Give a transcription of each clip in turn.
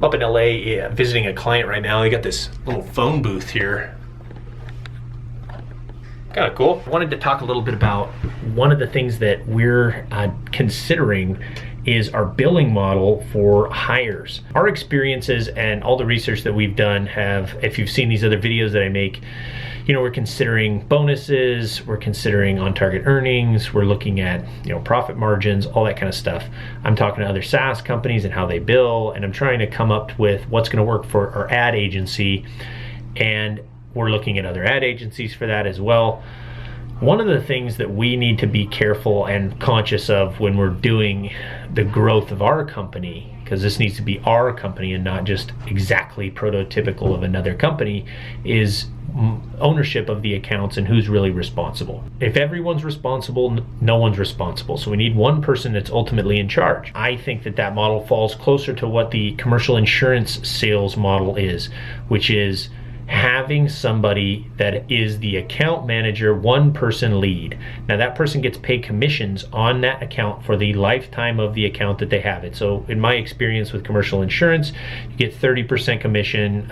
Up in LA visiting a client right now. They got this little phone booth here. Kind of cool. I wanted to talk a little bit about one of the things that we're considering is our billing model for hires. Our experiences and all the research that we've done have, if you've seen these other videos that I make, we're considering bonuses, we're considering on-target earnings, we're looking at, profit margins, all that kind of stuff. I'm talking to other SaaS companies and how they bill, and I'm trying to come up with what's gonna work for our ad agency, and we're looking at other ad agencies for that as well. One of the things that we need to be careful and conscious of when we're doing the growth of our company, because this needs to be our company and not just exactly prototypical of another company, is ownership of the accounts and who's really responsible. If everyone's responsible, no one's responsible. So we need one person that's ultimately in charge. I think that model falls closer to what the commercial insurance sales model is, which is having somebody that is the account manager, one person lead. Now that person gets paid commissions on that account for the lifetime of the account that they have it. So in my experience with commercial insurance, you get 30% commission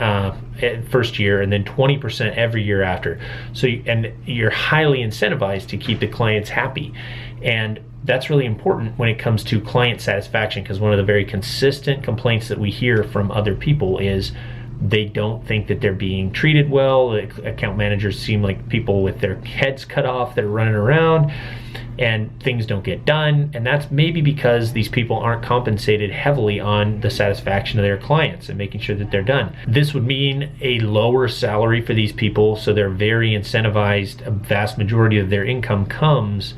first year and then 20% every year after. So you're highly incentivized to keep the clients happy. And that's really important when it comes to client satisfaction, because one of the very consistent complaints that we hear from other people is they don't think that they're being treated well. The account managers seem like people with their heads cut off that are running around and things don't get done. And that's maybe because these people aren't compensated heavily on the satisfaction of their clients and making sure that they're done. This would mean a lower salary for these people, so they're very incentivized. A vast majority of their income comes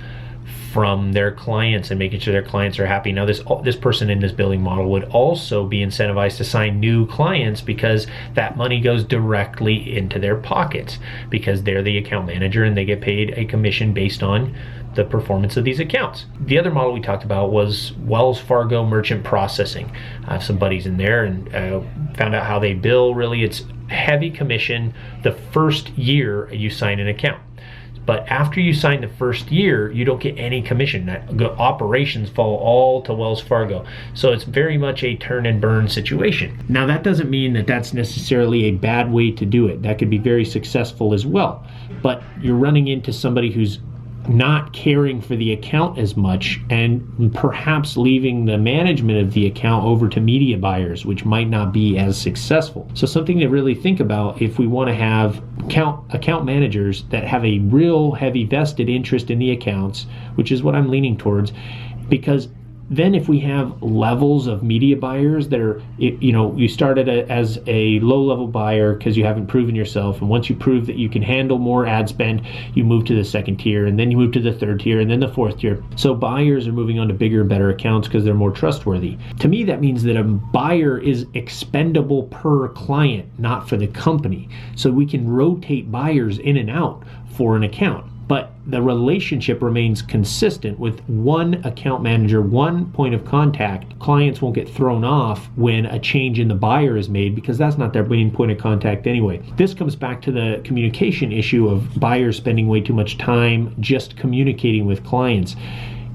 from their clients and making sure their clients are happy. Now this person in this billing model would also be incentivized to sign new clients, because that money goes directly into their pockets because they're the account manager and they get paid a commission based on the performance of these accounts. The other model we talked about was Wells Fargo merchant processing. I have some buddies in there and found out how they bill. Really, it's heavy commission the first year you sign an account. But after you sign the first year, you don't get any commission. The operations fall all to Wells Fargo. So it's very much a turn and burn situation. Now that doesn't mean that that's necessarily a bad way to do it. That could be very successful as well. But you're running into somebody who's not caring for the account as much and perhaps leaving the management of the account over to media buyers, which might not be as successful. So something to really think about if we want to have account managers that have a real heavy vested interest in the accounts, which is what I'm leaning towards, because then if we have levels of media buyers that are, you started as a low-level buyer because you haven't proven yourself, and once you prove that you can handle more ad spend, you move to the second tier, and then you move to the third tier, and then the fourth tier. So buyers are moving on to bigger and better accounts because they're more trustworthy. To me, that means that a buyer is expendable per client, not for the company. So we can rotate buyers in and out for an account, but the relationship remains consistent with one account manager, one point of contact. Clients won't get thrown off when a change in the buyer is made, because that's not their main point of contact anyway. This comes back to the communication issue of buyers spending way too much time just communicating with clients.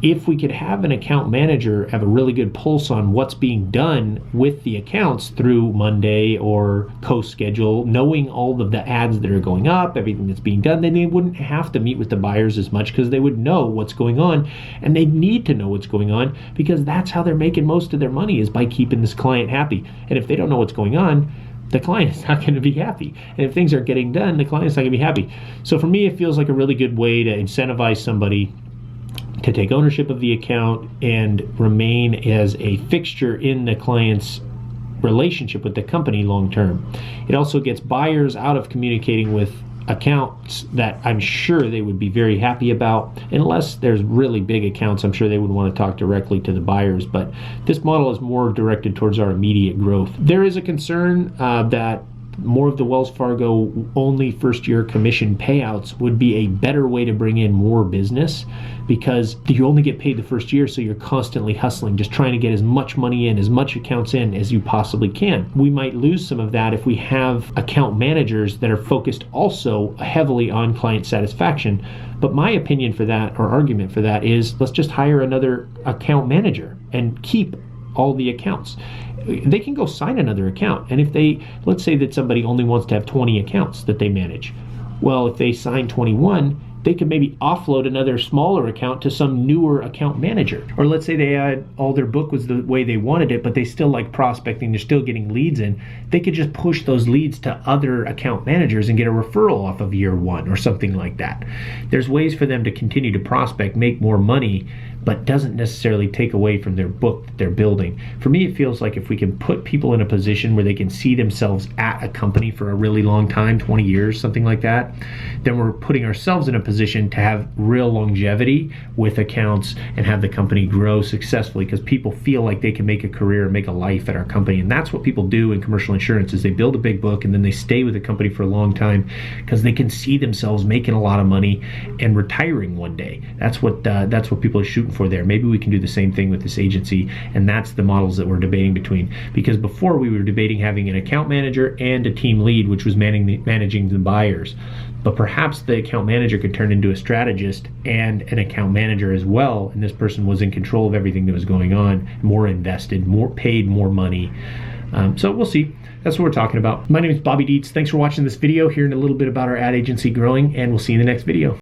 If we could have an account manager have a really good pulse on what's being done with the accounts through Monday or co-schedule, knowing all of the ads that are going up, everything that's being done, then they wouldn't have to meet with the buyers as much, because they would know what's going on, and they need to know what's going on, because that's how they're making most of their money, is by keeping this client happy. And if they don't know what's going on, the client's not going to be happy. And if things aren't getting done, the client's not going to be happy. So for me, it feels like a really good way to incentivize somebody to take ownership of the account and remain as a fixture in the client's relationship with the company long term. It also gets buyers out of communicating with accounts that I'm sure they would be very happy about. Unless there's really big accounts, I'm sure they would want to talk directly to the buyers, but this model is more directed towards our immediate growth. There is a concern that more of the Wells Fargo only first year commission payouts would be a better way to bring in more business, because you only get paid the first year, so you're constantly hustling, just trying to get as much money in, as much accounts in as you possibly can. We might lose some of that if we have account managers that are focused also heavily on client satisfaction. But my opinion for that, or argument for that, is let's just hire another account manager and keep all the accounts. They can go sign another account, and if they, let's say that somebody only wants to have 20 accounts that they manage. Well, if they sign 21, they could maybe offload another smaller account to some newer account manager. Or let's say they had all their book was the way they wanted it, but they still like prospecting, they're still getting leads in. They could just push those leads to other account managers and get a referral off of year one or something like that. There's ways for them to continue to prospect, make more money, but doesn't necessarily take away from their book that they're building. For me, it feels like if we can put people in a position where they can see themselves at a company for a really long time, 20 years, something like that, then we're putting ourselves in a position to have real longevity with accounts and have the company grow successfully, because people feel like they can make a career and make a life at our company. And that's what people do in commercial insurance, is they build a big book and then they stay with the company for a long time because they can see themselves making a lot of money and retiring one day. That's what people are shooting for there. Maybe we can do the same thing with this agency, and that's the models that we're debating between. Because before we were debating having an account manager and a team lead, which was managing the buyers. But perhaps the account manager could turn into a strategist and an account manager as well, and this person was in control of everything that was going on, more invested, more paid, more money. So we'll see. That's what we're talking about. My name is Bobby Dietz. Thanks for watching this video, hearing a little bit about our ad agency growing, and we'll see you in the next video.